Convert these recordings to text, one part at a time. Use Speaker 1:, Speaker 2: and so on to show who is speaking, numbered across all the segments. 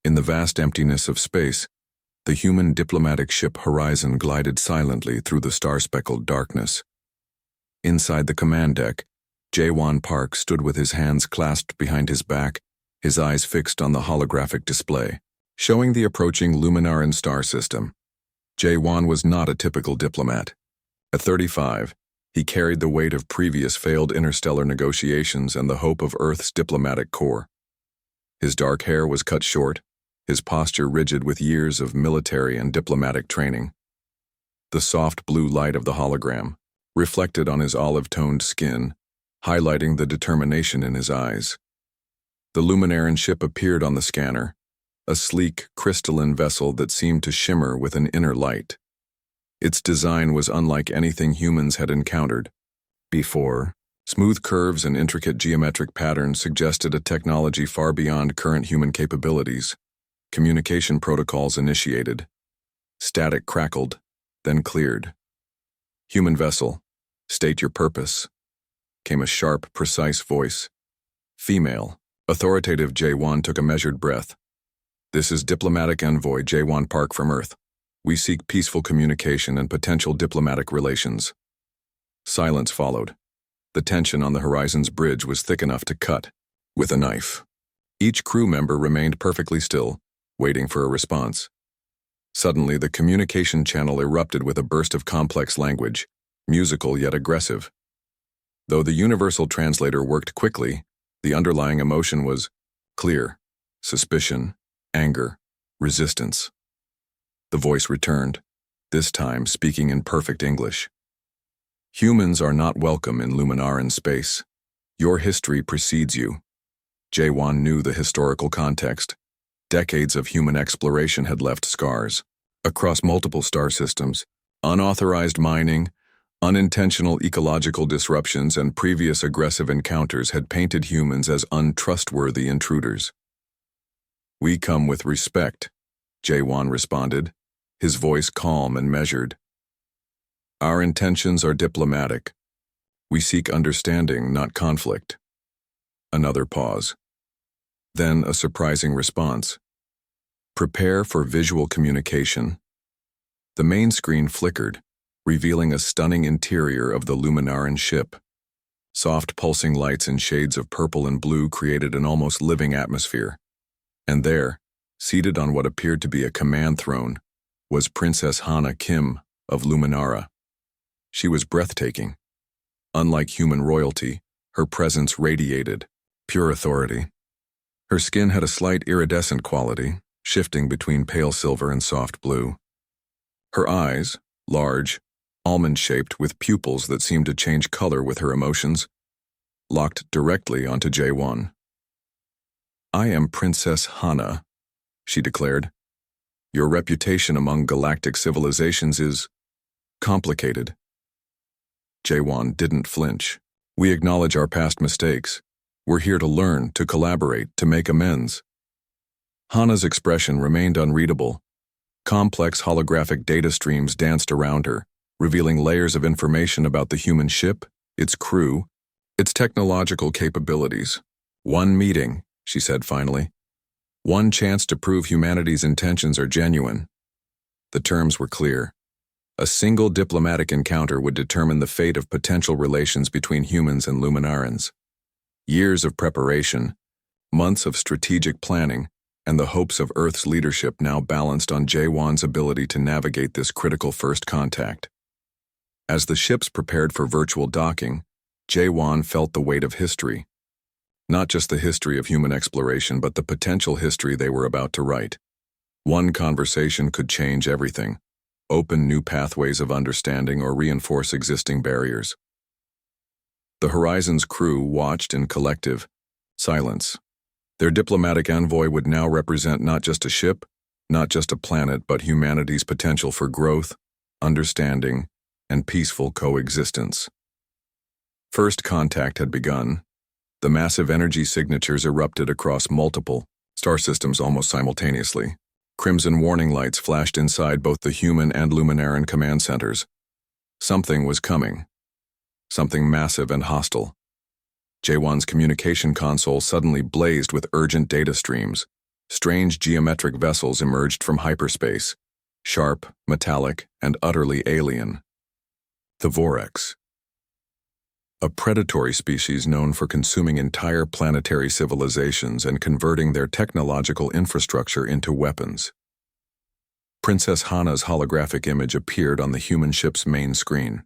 Speaker 1: In the vast emptiness of space, the human diplomatic ship Horizon glided silently through the star-speckled darkness. Inside the command deck, Jae-won Park stood with his hands clasped behind his back, his eyes fixed on the holographic display, showing the approaching Luminaran star system. Jae-won was not a typical diplomat. At 35, he carried the weight of previous failed interstellar negotiations and the hope of Earth's diplomatic corps. His dark hair was cut short, his posture rigid with years of military and diplomatic training. The soft blue light of the hologram reflected on his olive-toned skin, highlighting the determination in his eyes. The Luminaran ship appeared on the scanner, a sleek, crystalline vessel that seemed to shimmer with an inner light. Its design was unlike anything humans had encountered before. Smooth curves and intricate geometric patterns suggested a technology far beyond current human capabilities. Communication protocols initiated. Static crackled, then cleared. "Human vessel, state your purpose," came a sharp, precise voice. Female, authoritative Jae-won took a measured breath. "This is diplomatic envoy Jae-won Park from Earth. We seek peaceful communication and potential diplomatic relations." Silence followed. The tension on the Horizon's bridge was thick enough to cut with a knife. Each crew member remained perfectly still, waiting for a response. Suddenly, the communication channel erupted with a burst of complex language, musical yet aggressive. Though the universal translator worked quickly, the underlying emotion was clear: suspicion, anger, resistance. The voice returned, this time speaking in perfect English. "Humans are not welcome in Luminaran space. Your history precedes you." Jae-won knew the historical context. Decades of human exploration had left scars. Across multiple star systems, unauthorized mining, unintentional ecological disruptions, and previous aggressive encounters had painted humans as untrustworthy intruders. "We come with respect," Jae-won responded, his voice calm and measured. "Our intentions are diplomatic. We seek understanding, not conflict." Another pause. Then a surprising response. "Prepare for visual communication." The main screen flickered, revealing a stunning interior of the Luminaran ship. Soft pulsing lights in shades of purple and blue created an almost living atmosphere. And there, seated on what appeared to be a command throne, was Princess Hana Kim of Luminara. She was breathtaking. Unlike human royalty, her presence radiated pure authority. Her skin had a slight iridescent quality, shifting between pale silver and soft blue. Her eyes, large, almond-shaped with pupils that seemed to change color with her emotions, locked directly onto Jae-won. "I am Princess Hana," she declared. "Your reputation among galactic civilizations is complicated." Jae-won didn't flinch. "We acknowledge our past mistakes. We're here to learn, to collaborate, to make amends." Hana's expression remained unreadable. Complex holographic data streams danced around her, revealing layers of information about the human ship, its crew, its technological capabilities. "One meeting," she said finally. "One chance to prove humanity's intentions are genuine." The terms were clear. A single diplomatic encounter would determine the fate of potential relations between humans and Luminarans. Years of preparation, months of strategic planning, and the hopes of Earth's leadership now balanced on Jae-won's ability to navigate this critical first contact. As the ships prepared for virtual docking, Jae-won felt the weight of history. Not just the history of human exploration, but the potential history they were about to write. One conversation could change everything, open new pathways of understanding or reinforce existing barriers. The Horizon's crew watched in collective silence. Their diplomatic envoy would now represent not just a ship, not just a planet, but humanity's potential for growth, understanding, and peaceful coexistence. First contact had begun. The massive energy signatures erupted across multiple star systems almost simultaneously. Crimson warning lights flashed inside both the human and Luminaran command centers. Something was coming. Something massive and hostile. Jae-won's communication console suddenly blazed with urgent data streams, Strange geometric vessels emerged from hyperspace, sharp, metallic, and utterly alien. The Vorcs. A predatory species known for consuming entire planetary civilizations and converting their technological infrastructure into weapons. Princess Hana's holographic image appeared on the human ship's main screen.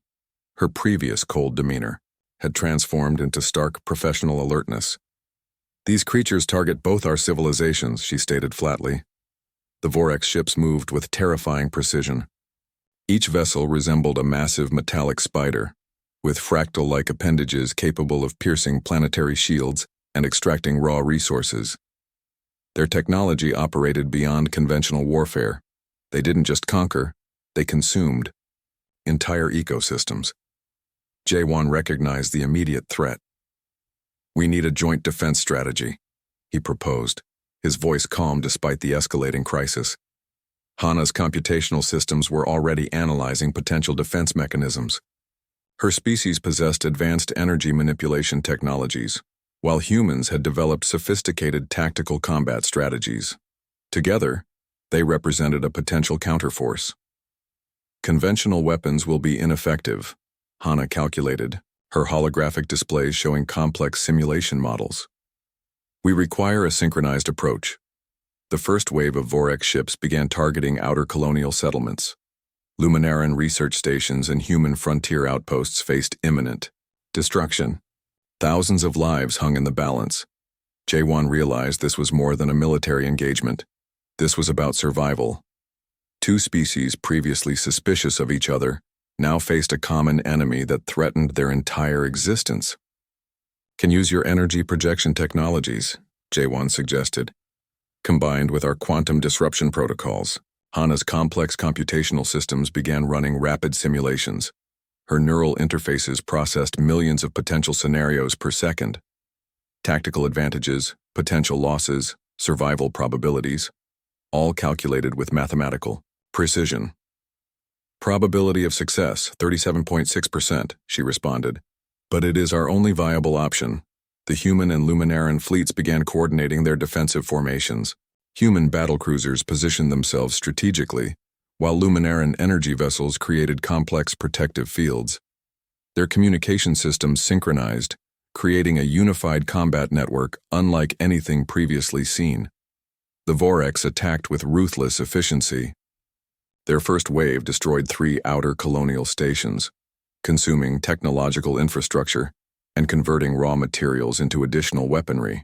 Speaker 1: Her previous cold demeanor had transformed into stark professional alertness. "These creatures target both our civilizations," she stated flatly. The Vorcs ships moved with terrifying precision. Each vessel resembled a massive metallic spider, with fractal-like appendages capable of piercing planetary shields and extracting raw resources. Their technology operated beyond conventional warfare. They didn't just conquer, they consumed entire ecosystems. Jaewon recognized the immediate threat. "We need a joint defense strategy," he proposed, his voice calm despite the escalating crisis. Hana's computational systems were already analyzing potential defense mechanisms. Her species possessed advanced energy manipulation technologies, while humans had developed sophisticated tactical combat strategies. Together, they represented a potential counterforce. "Conventional weapons will be ineffective," Hana calculated, her holographic displays showing complex simulation models. "We require a synchronized approach." The first wave of Vorec ships began targeting outer colonial settlements. Luminaran research stations and human frontier outposts faced imminent destruction. Thousands of lives hung in the balance. Jaewon realized this was more than a military engagement. This was about survival. Two species previously suspicious of each other now faced a common enemy that threatened their entire existence. "Can use your energy projection technologies," Jaewon suggested. "Combined with our quantum disruption protocols." Hana's complex computational systems began running rapid simulations. Her neural interfaces processed millions of potential scenarios per second. Tactical advantages, potential losses, survival probabilities, all calculated with mathematical precision. "Probability of success, 37.6%, she responded. "But it is our only viable option." The human and Luminaran fleets began coordinating their defensive formations. Human battlecruisers positioned themselves strategically, while Luminaran energy vessels created complex protective fields. Their communication systems synchronized, creating a unified combat network unlike anything previously seen. The Vorcs attacked with ruthless efficiency. Their first wave destroyed 3 outer colonial stations, consuming technological infrastructure and converting raw materials into additional weaponry.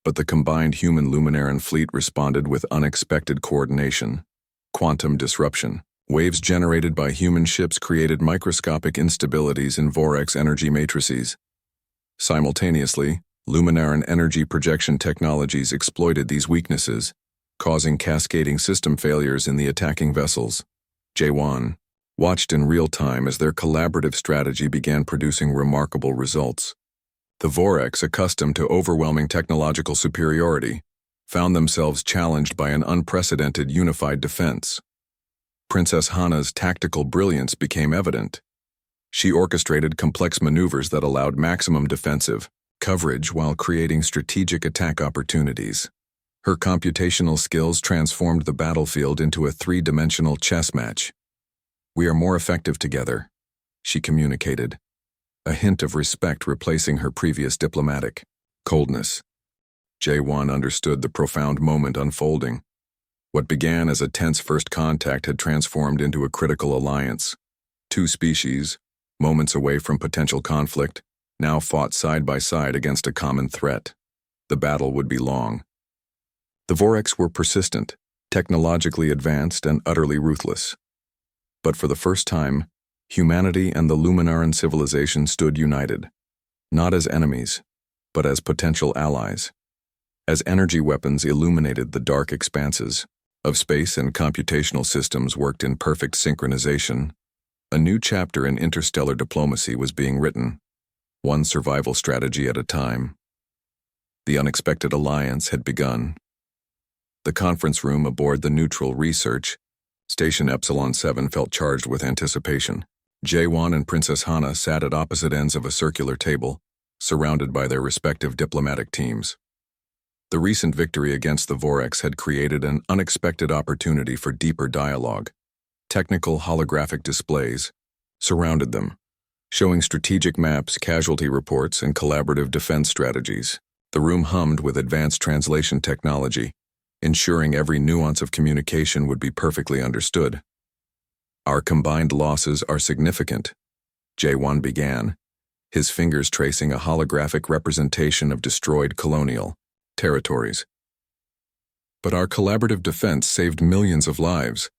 Speaker 1: But the combined human Luminaran fleet responded with unexpected coordination. Quantum disruption. Waves generated by human ships created microscopic instabilities in Vorec energy matrices. Simultaneously, Luminaran energy projection technologies exploited these weaknesses, causing cascading system failures in the attacking vessels. Jaewon watched in real time as their collaborative strategy began producing remarkable results. The Vorcs, accustomed to overwhelming technological superiority, found themselves challenged by an unprecedented unified defense. Princess Hana's tactical brilliance became evident. She orchestrated complex maneuvers that allowed maximum defensive coverage while creating strategic attack opportunities. Her computational skills transformed the battlefield into a 3-dimensional chess match. "We are more effective together," she communicated, a hint of respect replacing her previous diplomatic coldness. Jaewon understood the profound moment unfolding. What began as a tense first contact had transformed into a critical alliance. Two species, moments away from potential conflict, now fought side by side against a common threat. The battle would be long. The Vorcs were persistent, technologically advanced, and utterly ruthless. But for the first time, humanity and the Luminaran civilization stood united, not as enemies, but as potential allies. As energy weapons illuminated the dark expanses of space and computational systems worked in perfect synchronization, a new chapter in interstellar diplomacy was being written, one survival strategy at a time. The unexpected alliance had begun. The conference room aboard the neutral research Station Epsilon 7 felt charged with anticipation. Jaewon and Princess Hana sat at opposite ends of a circular table, surrounded by their respective diplomatic teams. The recent victory against the Orcs had created an unexpected opportunity for deeper dialogue. Technical holographic displays surrounded them, showing strategic maps, casualty reports, and collaborative defense strategies. The room hummed with advanced translation technology, ensuring every nuance of communication would be perfectly understood. "Our combined losses are significant," J1 began, his fingers tracing a holographic representation of destroyed colonial territories. "But our collaborative defense saved millions of lives."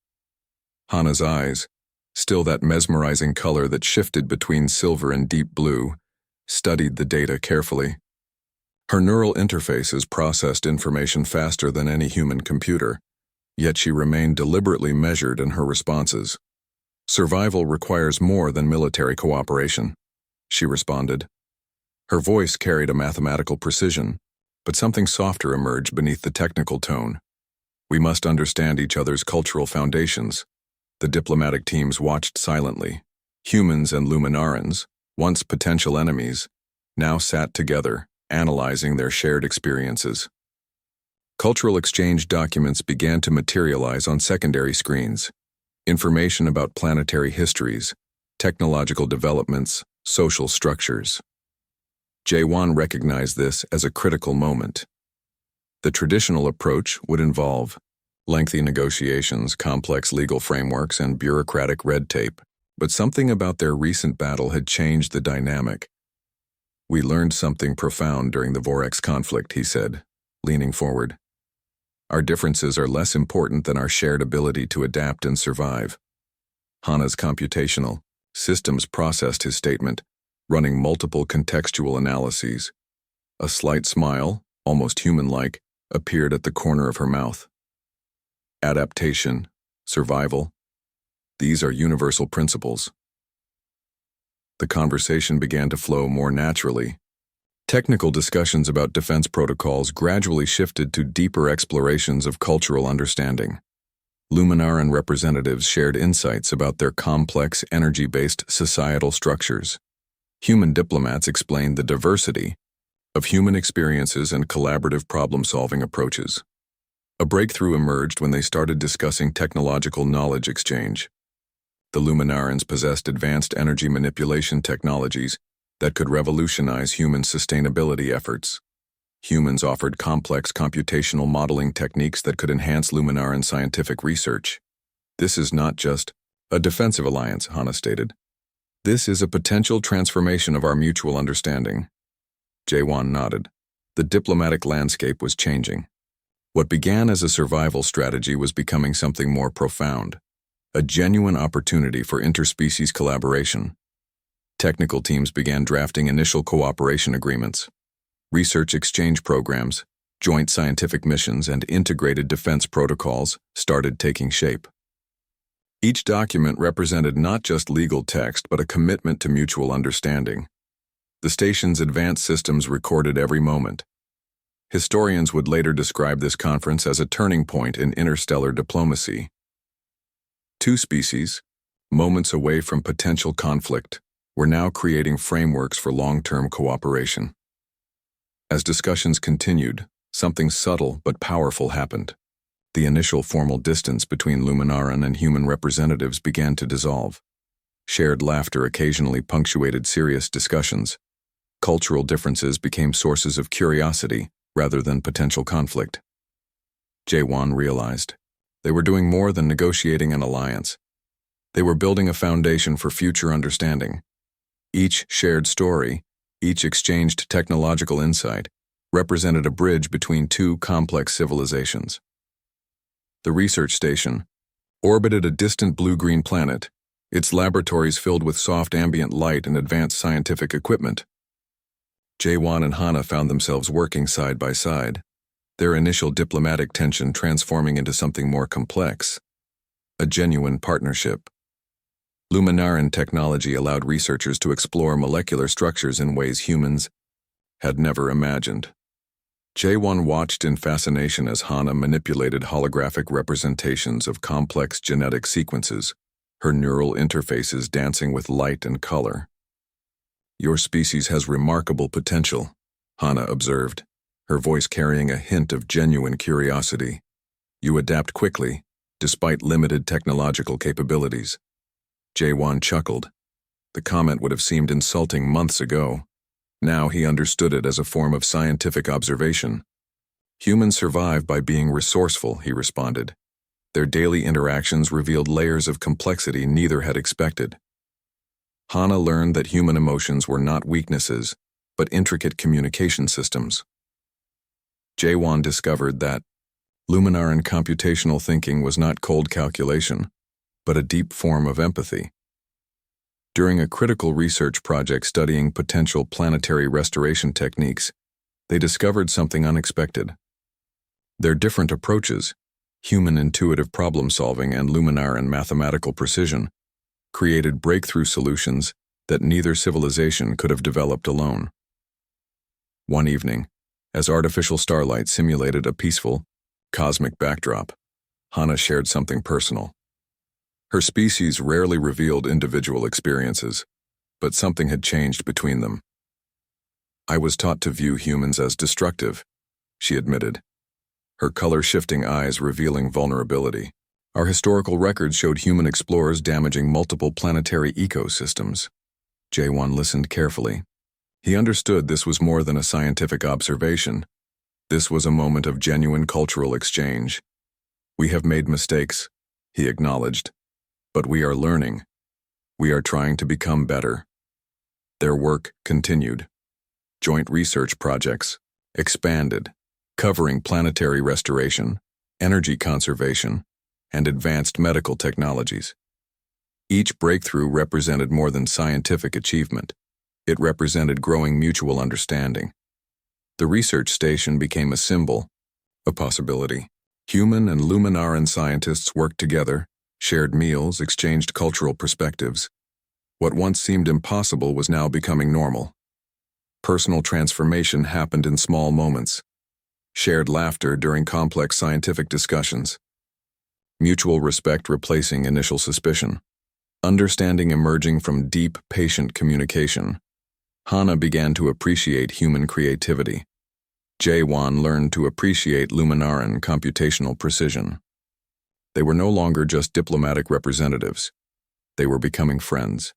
Speaker 1: Hana's eyes, still that mesmerizing color that shifted between silver and deep blue, studied the data carefully. Her neural interfaces processed information faster than any human computer, yet she remained deliberately measured in her responses. "Survival requires more than military cooperation," she responded. Her voice carried a mathematical precision, but something softer emerged beneath the technical tone. "We must understand each other's cultural foundations." The diplomatic teams watched silently. Humans and Luminarans, once potential enemies, now sat together, analyzing their shared experiences. Cultural exchange documents began to materialize on secondary screens. Information about planetary histories, technological developments, social structures. J1 recognized this as a critical moment. The traditional approach would involve lengthy negotiations, complex legal frameworks, and bureaucratic red tape, but something about their recent battle had changed the dynamic. "We learned something profound during the Orcs conflict," he said, leaning forward. "Our differences are less important than our shared ability to adapt and survive." Hana's computational systems processed his statement, running multiple contextual analyses. A slight smile, almost human-like, appeared at the corner of her mouth. "Adaptation, survival, these are universal principles." The conversation began to flow more naturally. Technical discussions about defense protocols gradually shifted to deeper explorations of cultural understanding. Luminaran representatives shared insights about their complex, energy-based societal structures. Human diplomats explained the diversity of human experiences and collaborative problem-solving approaches. A breakthrough emerged when they started discussing technological knowledge exchange. The Luminarans possessed advanced energy manipulation technologies that could revolutionize human sustainability efforts. Humans offered complex computational modeling techniques that could enhance Luminaran scientific research. "This is not just a defensive alliance," Hana stated. "This is a potential transformation of our mutual understanding." J1 nodded. The diplomatic landscape was changing. What began as a survival strategy was becoming something more profound, a genuine opportunity for interspecies collaboration. Technical teams began drafting initial cooperation agreements. Research exchange programs, joint scientific missions, and integrated defense protocols started taking shape. Each document represented not just legal text but a commitment to mutual understanding. The station's advanced systems recorded every moment. Historians would later describe this conference as a turning point in interstellar diplomacy. Two species, moments away from potential conflict, were now creating frameworks for long-term cooperation. As discussions continued, something subtle but powerful happened. The initial formal distance between Luminaran and human representatives began to dissolve. Shared laughter occasionally punctuated serious discussions. Cultural differences became sources of curiosity rather than potential conflict. J1 realized they were doing more than negotiating an alliance. They were building a foundation for future understanding. Each shared story, each exchanged technological insight, represented a bridge between two complex civilizations. The research station orbited a distant blue-green planet, its laboratories filled with soft ambient light and advanced scientific equipment. J1 and Hana found themselves working side by side, their initial diplomatic tension transforming into something more complex, a genuine partnership. Luminaran technology allowed researchers to explore molecular structures in ways humans had never imagined. J1 watched in fascination as Hana manipulated holographic representations of complex genetic sequences, her neural interfaces dancing with light and color. "Your species has remarkable potential," Hana observed. her voice carrying a hint of genuine curiosity. "You adapt quickly, despite limited technological capabilities." Jae-won chuckled. The comment would have seemed insulting months ago. Now he understood it as a form of scientific observation. "Humans survive by being resourceful," he responded. Their daily interactions revealed layers of complexity neither had expected. Hana learned that human emotions were not weaknesses, but intricate communication systems. Jae-won discovered that Luminaran computational thinking was not cold calculation, but a deep form of empathy. During a critical research project studying potential planetary restoration techniques, they discovered something unexpected. Their different approaches, human intuitive problem-solving and Luminaran mathematical precision, created breakthrough solutions that neither civilization could have developed alone. One evening, as artificial starlight simulated a peaceful, cosmic backdrop, Hana shared something personal. Her species rarely revealed individual experiences, but something had changed between them. "I was taught to view humans as destructive," she admitted, her color-shifting eyes revealing vulnerability. "Our historical records showed human explorers damaging multiple planetary ecosystems." Jae-won listened carefully. He understood this was more than a scientific observation. This was a moment of genuine cultural exchange. "We have made mistakes," he acknowledged, "but we are learning. We are trying to become better." Their work continued. Joint research projects expanded, covering planetary restoration, energy conservation, and advanced medical technologies. Each breakthrough represented more than scientific achievement. It represented growing mutual understanding. The research station became a symbol, a possibility. Human and Luminaran scientists worked together, shared meals, exchanged cultural perspectives. What once seemed impossible was now becoming normal. Personal transformation happened in small moments. Shared laughter during complex scientific discussions. Mutual respect replacing initial suspicion. Understanding emerging from deep, patient communication. Hana began to appreciate human creativity. Jae-won learned to appreciate Luminaran computational precision. They were no longer just diplomatic representatives. They were becoming friends.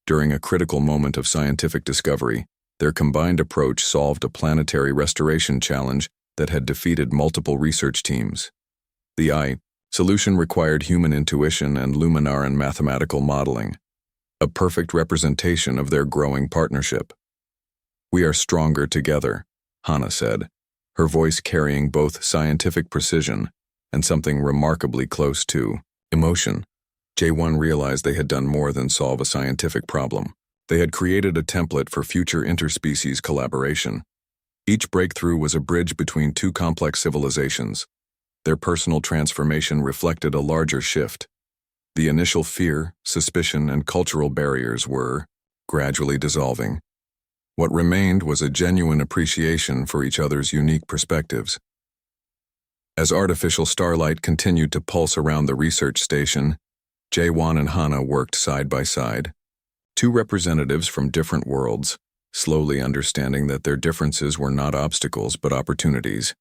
Speaker 1: During a critical moment of scientific discovery, their combined approach solved a planetary restoration challenge that had defeated multiple research teams. The solution required human intuition and Luminaran mathematical modeling, a perfect representation of their growing partnership. "We are stronger together," Hana said, her voice carrying both scientific precision and something remarkably close to emotion. Jae-won realized they had done more than solve a scientific problem. They had created a template for future interspecies collaboration. Each breakthrough was a bridge between two complex civilizations. Their personal transformation reflected a larger shift. The initial fear, suspicion, and cultural barriers were gradually dissolving. What remained was a genuine appreciation for each other's unique perspectives. As artificial starlight continued to pulse around the research station, Jae-won and Hana worked side by side. Two representatives from different worlds, slowly understanding that their differences were not obstacles but opportunities.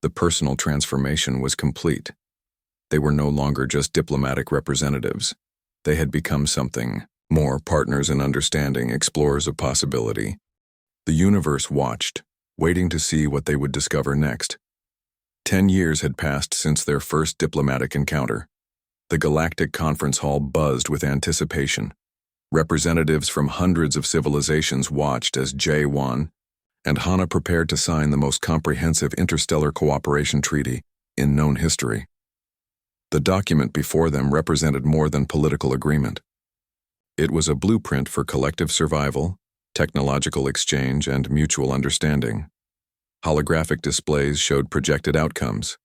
Speaker 1: The personal transformation was complete. They were no longer just diplomatic representatives. They had become something more, partners in understanding, explorers of possibility. The universe watched, waiting to see what they would discover next. 10 years had passed since their first diplomatic encounter. The galactic conference hall buzzed with anticipation. Representatives from hundreds of civilizations watched as Jae-won and Hana prepared to sign the most comprehensive interstellar cooperation treaty in known history. The document before them represented more than political agreement. It was a blueprint for collective survival, technological exchange, and mutual understanding. Holographic displays showed projected outcomes,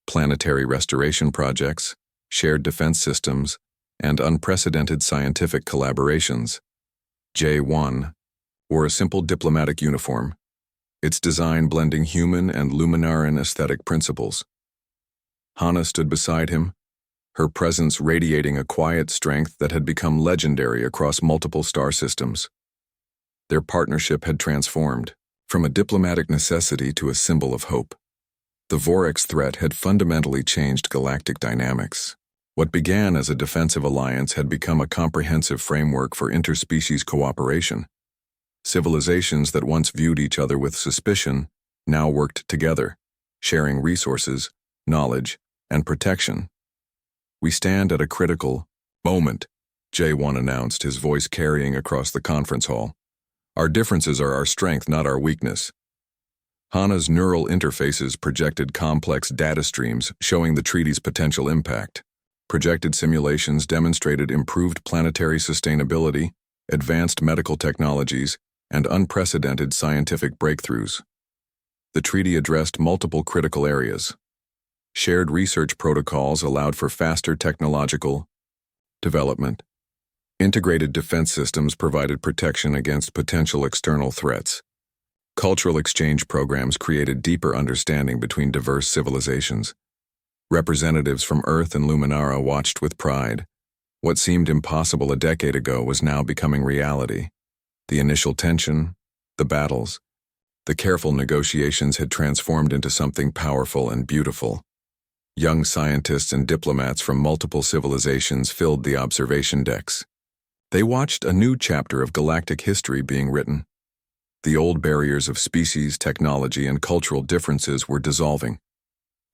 Speaker 1: planetary restoration projects, shared defense systems, and unprecedented scientific collaborations. Jae-won wore a simple diplomatic uniform, its design blending human and Luminaran aesthetic principles. Hana stood beside him, her presence radiating a quiet strength that had become legendary across multiple star systems. Their partnership had transformed, From a diplomatic necessity to a symbol of hope. The Orcs threat had fundamentally changed galactic dynamics. What began as a defensive alliance had become a comprehensive framework for interspecies cooperation. Civilizations that once viewed each other with suspicion now worked together, sharing resources, knowledge, and protection. "We stand at a critical moment," J1 announced, his voice carrying across the conference hall. "Our differences are our strength, not our weakness." Hana's neural interfaces projected complex data streams showing the treaty's potential impact. Projected simulations demonstrated improved planetary sustainability, advanced medical technologies, and unprecedented scientific breakthroughs. The treaty addressed multiple critical areas. Shared research protocols allowed for faster technological development. Integrated defense systems provided protection against potential external threats. Cultural exchange programs created deeper understanding between diverse civilizations. Representatives from Earth and Luminara watched with pride. What seemed impossible a decade ago was now becoming reality. The initial tension, the battles, the careful negotiations had transformed into something powerful and beautiful. Young scientists and diplomats from multiple civilizations filled the observation decks. They watched a new chapter of galactic history being written. The old barriers of species, technology, and cultural differences were dissolving.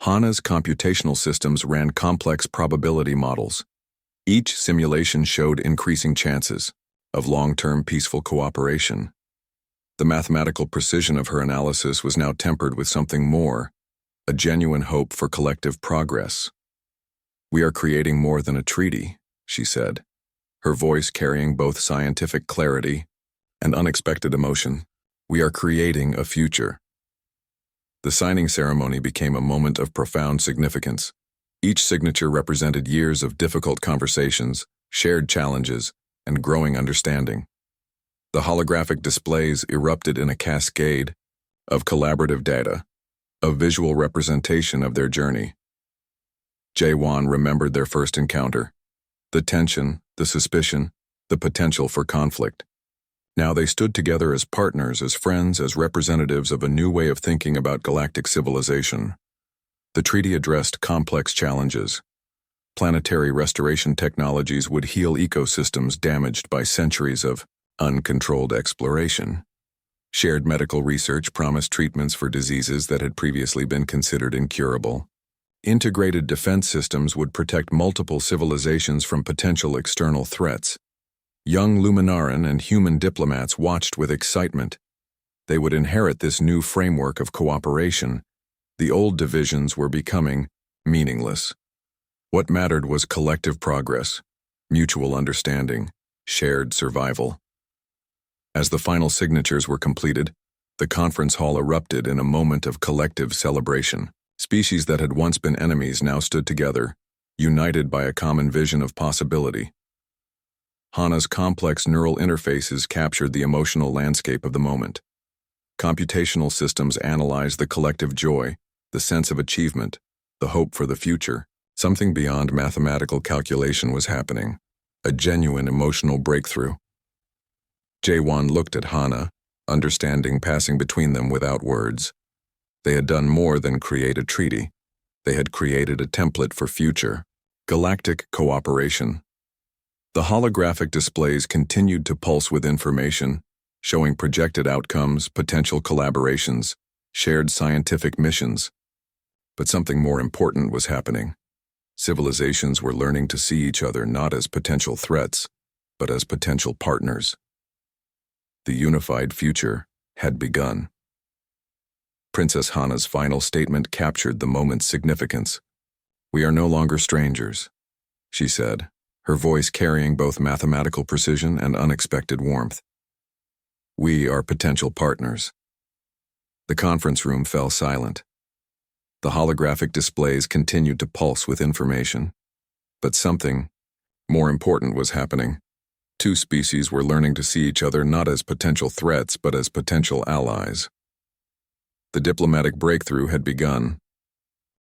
Speaker 1: Hana's computational systems ran complex probability models. Each simulation showed increasing chances of long-term peaceful cooperation. The mathematical precision of her analysis was now tempered with something more, a genuine hope for collective progress. "We are creating more than a treaty," she said, her voice carrying both scientific clarity and unexpected emotion. "We are creating a future." The signing ceremony became a moment of profound significance. Each signature represented years of difficult conversations, shared challenges, and growing understanding. The holographic displays erupted in a cascade of collaborative data, a visual representation of their journey. J1 remembered their first encounter. The tension, the suspicion, the potential for conflict. Now they stood together as partners, as friends, as representatives of a new way of thinking about galactic civilization. The treaty addressed complex challenges. Planetary restoration technologies would heal ecosystems damaged by centuries of uncontrolled exploration. Shared medical research promised treatments for diseases that had previously been considered incurable. Integrated defense systems would protect multiple civilizations from potential external threats. Young Luminaran and human diplomats watched with excitement. They would inherit this new framework of cooperation. The old divisions were becoming meaningless. What mattered was collective progress, mutual understanding, shared survival. As the final signatures were completed, the conference hall erupted in a moment of collective celebration. Species that had once been enemies now stood together, united by a common vision of possibility. Hana's complex neural interfaces captured the emotional landscape of the moment. Computational systems analyzed the collective joy, the sense of achievement, the hope for the future. Something beyond mathematical calculation was happening, a genuine emotional breakthrough. J1 looked at Hana, understanding passing between them without words. They had done more than create a treaty. They had created a template for future galactic cooperation. The holographic displays continued to pulse with information, showing projected outcomes, potential collaborations, shared scientific missions. But something more important was happening. Civilizations were learning to see each other not as potential threats, but as potential partners. The unified future had begun. Princess Hana's final statement captured the moment's significance. "We are no longer strangers," she said, her voice carrying both mathematical precision and unexpected warmth. "We are potential partners." The conference room fell silent. The holographic displays continued to pulse with information. But something more important was happening. Two species were learning to see each other not as potential threats, but as potential allies. The diplomatic breakthrough had begun.